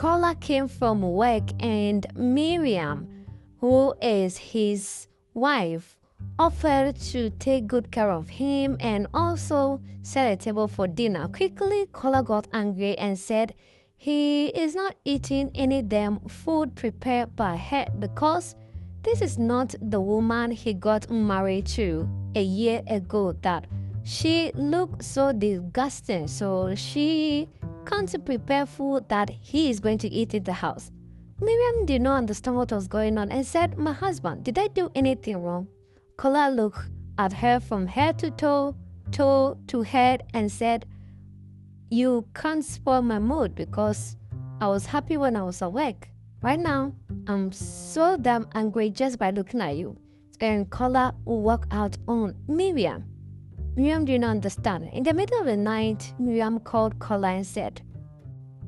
Kola came from work and Miriam, who is his wife, offered to take good care of him and also set a table for dinner. Quickly, Kola got angry and said he is not eating any damn food prepared by her because this is not the woman he got married to a year ago. That she looked so disgusting, so she can't prepare food that he is going to eat in the house. Miriam did not understand what was going on and said, "My husband, did I do anything wrong?" Kola looked at her from head to toe to head and said, "You can't spoil my mood because I was happy when I was awake. Right now, I'm so damn angry just by looking at you." And Kola walked out on Miriam. Miriam did not understand. In the middle of the night, Miriam called Kola and said,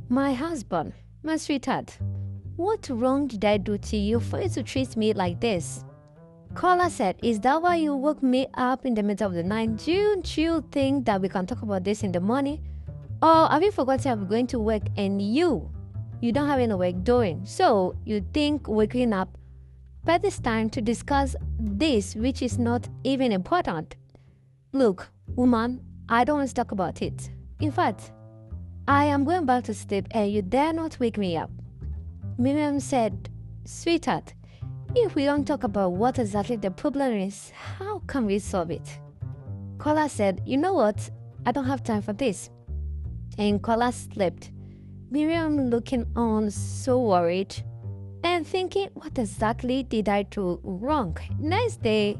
"My husband, my sweetheart, what wrong did I do to you for you to treat me like this?" Kola said, "Is that why you woke me up in the middle of the night? Don't you think that we can talk about this in the morning? Or have you forgotten I'm going to work and you don't have any work doing? So you think waking up by this time to discuss this, which is not even important? Look, woman, I don't want to talk about it. In fact, I am going back to sleep and you dare not wake me up." Miriam said, "Sweetheart, if we don't talk about what exactly the problem is, how can we solve it?" Kola said, "You know what? I don't have time for this." And Kola slept. Miriam looking on so worried and thinking, what exactly did I do wrong? Next day,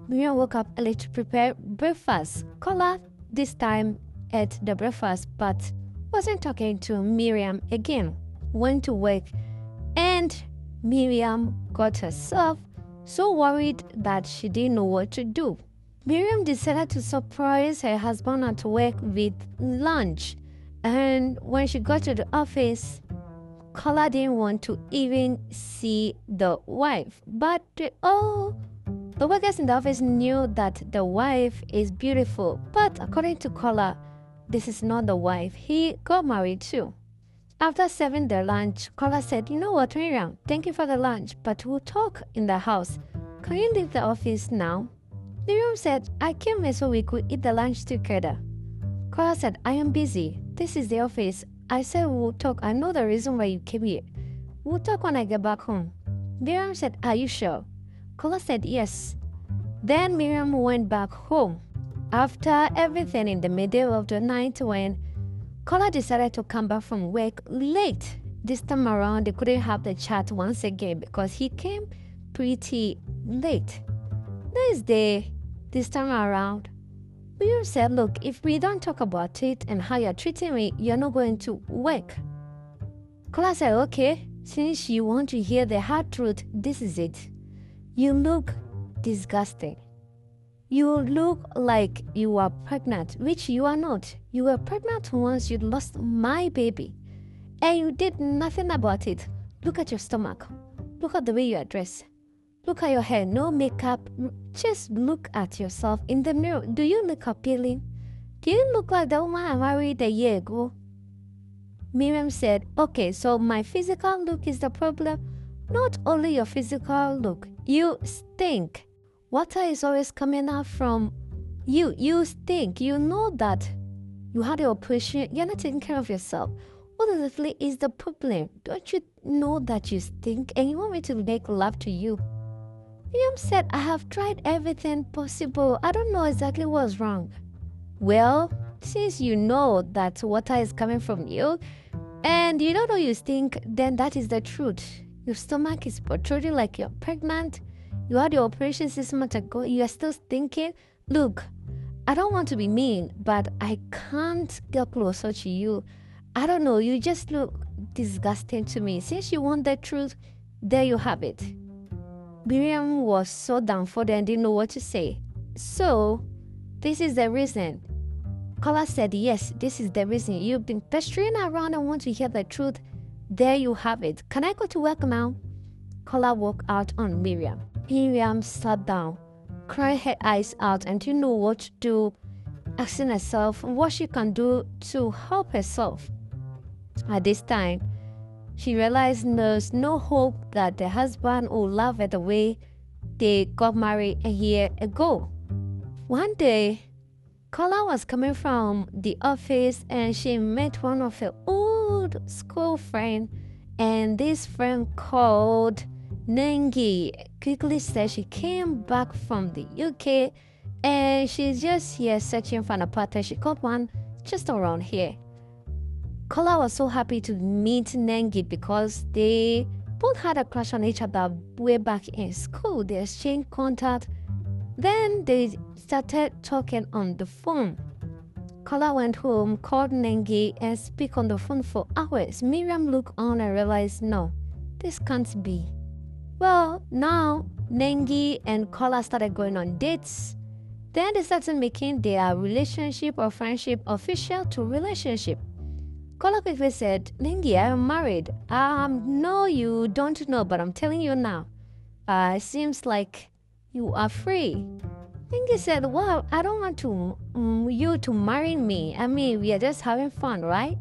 Miriam woke up early to prepare breakfast. Kola this time ate the breakfast but wasn't talking to Miriam again. Went to work and Miriam got herself so worried that she didn't know what to do. Miriam decided to surprise her husband at work with lunch. And when she got to the office, Kola didn't want to even see the wife. But the workers in the office knew that the wife is beautiful. But according to Kola, this is not the wife he got married to. After serving their lunch, Kola said, "You know what, Miriam, thank you for the lunch, but we'll talk in the house. Can you leave the office now?" Miriam said, "I came here so we could eat the lunch together." Kola said, "I am busy. This is the office. I said we'll talk. I know the reason why you came here. We'll talk when I get back home." Miriam said, "Are you sure?" Kola said, "Yes." Then Miriam went back home. After everything in the middle of the night when Kola decided to come back from work late. This time around, they couldn't have the chat once again because he came pretty late. Next day, this time around, Miriam said, "Look, if we don't talk about it and how you're treating me, you're not going to work." Kola said, "Okay, since you want to hear the hard truth, this is it. You look disgusting. You look like you are pregnant, which you are not. You were pregnant once you lost my baby, and you did nothing about it. Look at your stomach. Look at the way you are dressed. Look at your hair, no makeup. Just look at yourself in the mirror. Do you look appealing? Do you look like the woman I married a year ago?" Miriam said, "Okay, so my physical look is the problem? Not only your physical look. You stink. Water is always coming out from you. You stink. You know that you had the operation. You're not taking care of yourself. What exactly is the problem? Don't you know that you stink and you want me to make love to you?" Miriam said, "I have tried everything possible. I don't know exactly what's wrong." "Well, since you know that water is coming from you and you don't know you stink, then that is the truth. Your stomach is protruding like you're pregnant. You had your operation 6 months ago. You are still stinking. Look, I don't want to be mean, but I can't get closer to you. I don't know. You just look disgusting to me. Since you want the truth, there you have it." Miriam was so dumbfounded and didn't know what to say. "So, this is the reason?" Kola said, "Yes, this is the reason. You've been pestering around and want to hear the truth. There you have it. Can I go to work now?" Kola walked out on Miriam. Miriam sat down, crying her eyes out and didn't know what to do, asking herself what she can do to help herself. At this time, She realized there's no hope that the husband will love her the way they got married a year ago. One day, Kola was coming from the office and she met one of her old school friends, and this friend called Nengi quickly said she came back from the UK and she's just here searching for an apartment. She got one just around here. Kola was so happy to meet Nengi because they both had a crush on each other way back in school. They exchanged contact. Then they started talking on the phone. Kola went home, called Nengi, and spoke on the phone for hours. Miriam looked on and realized, no, this can't be. Well, now Nengi and Kola started going on dates. Then they started making their relationship or friendship official to relationship. Kola quickly said, Nengi, I am married. No, you don't know, but I'm telling you now. It seems like you are free. Nengi said, well, I don't want you to marry me. I mean, we are just having fun, right?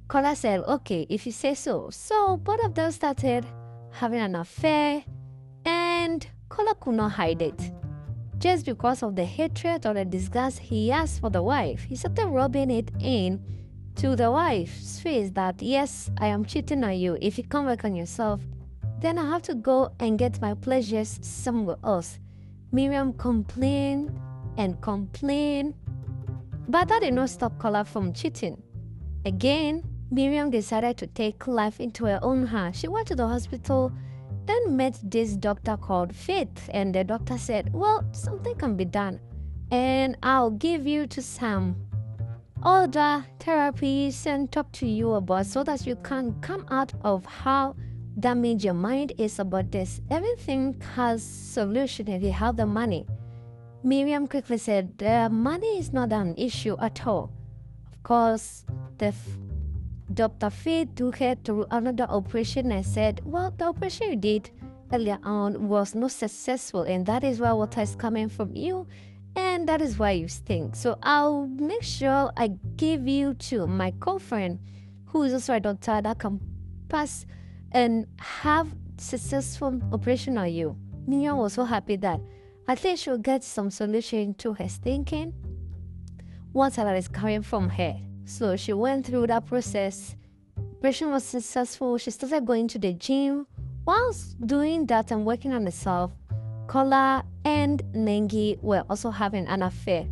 Kola said, okay, if you say so. So both of them started having an affair, and Kola could not hide it. Just because of the hatred or the disgust he has for the wife, he started rubbing it in to the wife's face that, yes, I am cheating on you. If you come back on yourself, then I have to go and get my pleasures somewhere else. Miriam complained and complained, but that did not stop Kola from cheating. Again, Miriam decided to take life into her own hands. She went to the hospital, then met this doctor called Faith, and the doctor said, well, something can be done, and I'll give you to some other therapies and talk to you about so that you can come out of how damaged your mind is about this. Everything has solution if you have the money. Miriam quickly said, the money is not an issue at all. Of course, Dr. Faith took her through another operation and said, well, the operation you did earlier on was not successful, and that is why water is coming from you, and that is why you stink. So I'll make sure I give you to my girlfriend, who is also a doctor, that can pass and have successful operation on you. Miriam was so happy that at least she'll get some solution to her thinking, water that is coming from her. So she went through that process. Operation was successful. She started going to the gym. Whilst doing that and working on herself, Kola and Nengi were also having an affair.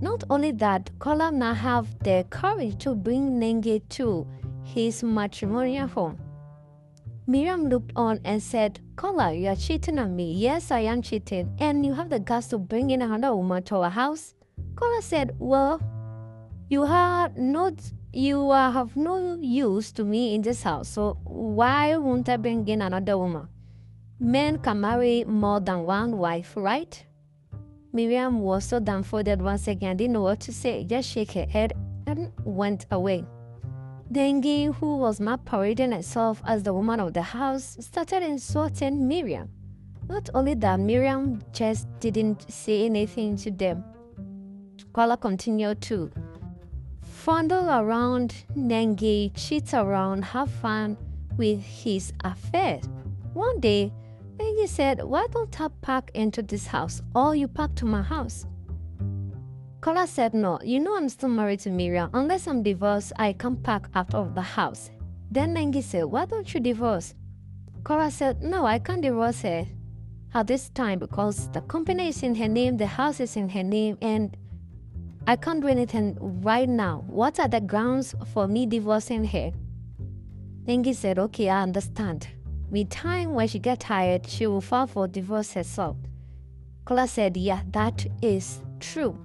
Not only that, Kola now have the courage to bring Nengi to his matrimonial home. Miriam looked on and said, Kola, you are cheating on me. Yes, I am cheating. And you have the guts to bring in another woman to our house? Kola said, well, you have no use to me in this house, so why won't I bring in another woman? Men can marry more than one wife, right? Miriam was so dumbfounded once again, didn't know what to say, just shook her head and went away. Nengi, who was now parading herself as the woman of the house, started insulting Miriam. Not only that, Miriam just didn't say anything to them. Kola continued to fondle around Nengi, cheat around, have fun with his affairs. One day, Nengi said, why don't I pack into this house, or you pack to my house? Kola said, no, you know I'm still married to Miriam. Unless I'm divorced, I can't pack out of the house. Then Nengi said, why don't you divorce? Kola said, no, I can't divorce her at this time because the company is in her name, the house is in her name, and I can't do anything right now. What are the grounds for me divorcing her? Nengi said, okay, I understand. With time, when she gets tired, she will file for divorce herself. Kola said, yeah, that is true.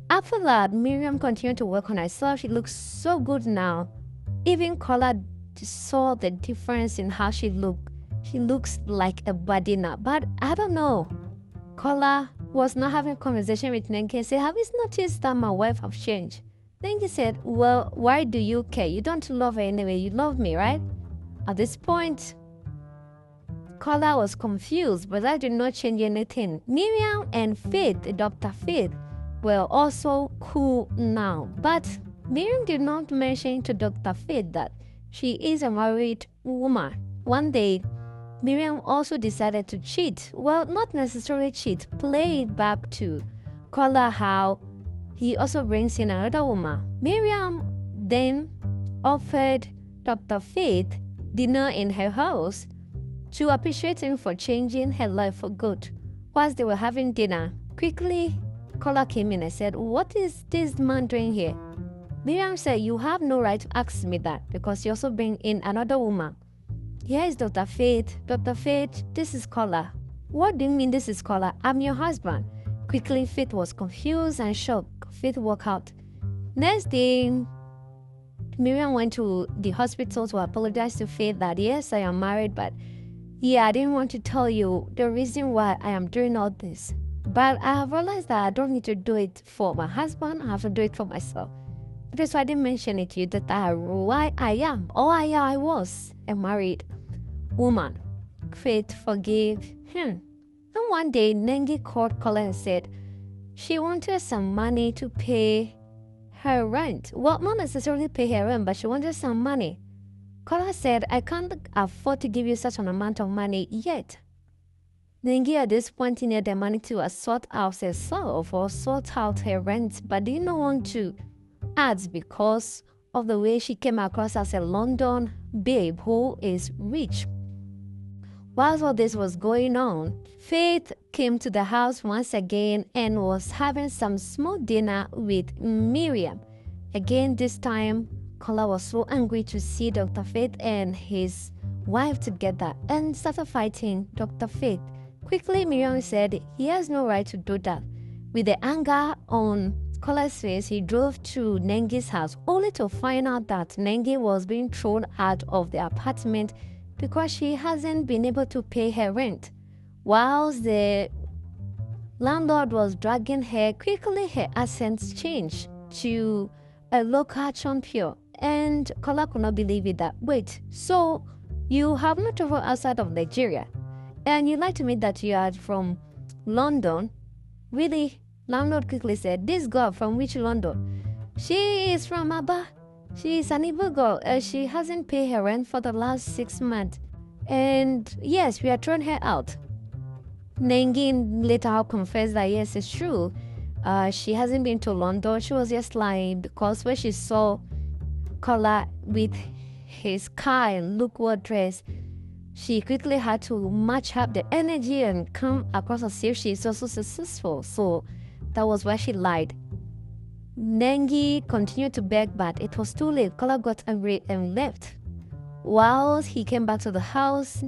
After that, Miriam continued to work on herself. She looks so good now. Even Kola saw the difference in how she looked. She looks like a body now. But I don't know. Kola was not having a conversation with Nengi and said, have you noticed that my wife have changed? Nengi said, well, why do you care? You don't love her anyway. You love me, right? At this point, Kola was confused, but that did not change anything. Miriam and Faith, Dr. Faith, were also cool now. But Miriam did not mention to Dr. Faith that She is a married woman. One day, Miriam also decided to cheat. Well, not necessarily cheat, play it back to Kola how he also brings in another woman. Miriam then offered Dr. Faith dinner in her house to appreciate him for changing her life for good. Whilst they were having dinner, quickly Kola came in and said, "What is this man doing here?" Miriam said, "You have no right to ask me that because you also bring in another woman. Here is Dr. Faith. Dr. Faith, this is Kola." "What do you mean this is Kola? I'm your husband." Quickly, Faith was confused and shocked. Faith walked out. Next day, Miriam went to the hospital to apologize to Faith that, "Yes, I am married, but yeah, I didn't want to tell you the reason why I am doing all this. But I have realized that I don't need to do it for my husband, I have to do it for myself. That's why I didn't mention it to you that I was a married woman." Faith forgave him. And one day, Nengi called Kola and said she wanted some money to pay her rent. Well, not necessarily pay her rent, but she wanted some money. Kola said, "I can't afford to give you such an amount of money yet." Nengi at this point needed the money to sort out herself or sort out her rent, but did not want to add because of the way she came across as a London babe who is rich. Whilst all this was going on, Faith came to the house once again and was having some small dinner with Miriam. Again, this time, Kola was so angry to see Dr. Faith and his wife together and started fighting Dr. Faith. Quickly, Miriam said he has no right to do that. With the anger on Kola's face, he drove to Nengi's house only to find out that Nengi was being thrown out of the apartment because she hasn't been able to pay her rent. Whilst the landlord was dragging her, quickly her accent changed to a local champion, and Kola could not believe it that, "Wait, so you have not traveled outside of Nigeria and you like to me that you are from London? Really?" Landlord quickly said, "This girl from which London?" "She is from Aba. She is an Igbo girl. She hasn't paid her rent for the last 6 months. And yes, we are throwing her out." Nengi later confessed that yes, it's true. She hasn't been to London. She was just lying because when she saw Kola with his car and look-what dress, she quickly had to match up the energy and come across as if she is also successful. So that was why she lied. Nengi continued to beg, but it was too late. Kola got angry and left. While he came back to the house,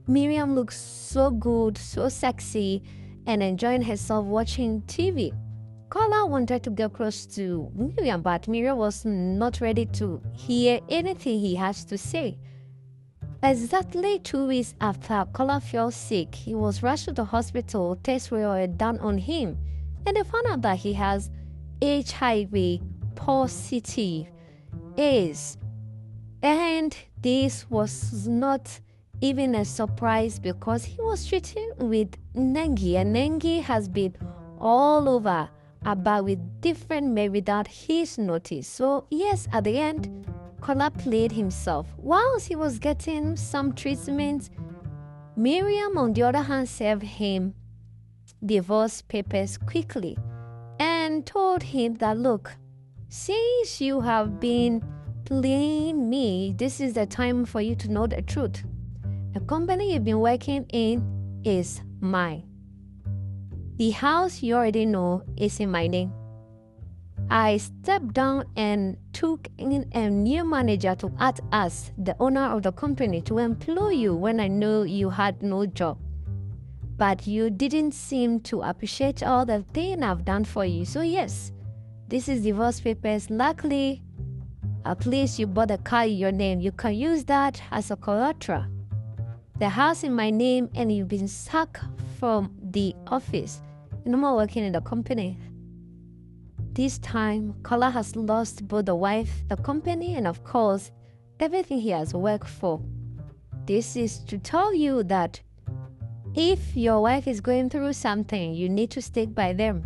Miriam looked so good, so sexy, and enjoying herself watching TV. Kola wanted to get close to Miriam, but Miriam was not ready to hear anything he had to say. Exactly 2 weeks after Kola fell sick, he was rushed to the hospital. Tests were done on him, and they found out that he has HIV positive AIDS. And this was not even a surprise because he was treated with Nengi, and Nengi has been all over about with different men without his notice. So yes, at the end, Kola played himself. Whilst he was getting some treatment, Miriam on the other hand served him divorce papers quickly and told him that, "Look, since you have been playing me, this is the time for you to know the truth. The company you've been working in is mine. The house you already know is in my name. I stepped down and took in a new manager to act as the owner of the company to employ you when I knew you had no job. But you didn't seem to appreciate all the thing I've done for you. So yes, this is divorce papers. Luckily, at least you bought a car in your name. You can use that as a collateral. The house in my name, and you've been sacked from the office. No more working in the company." This time, Kola has lost both the wife, the company, and of course, everything he has worked for. This is to tell you that if your wife is going through something, you need to stick by them.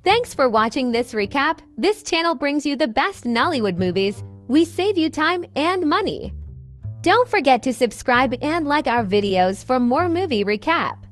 Thanks for watching this recap. This channel brings you the best Nollywood movies. We save you time and money. Don't forget to subscribe and like our videos for more movie recap.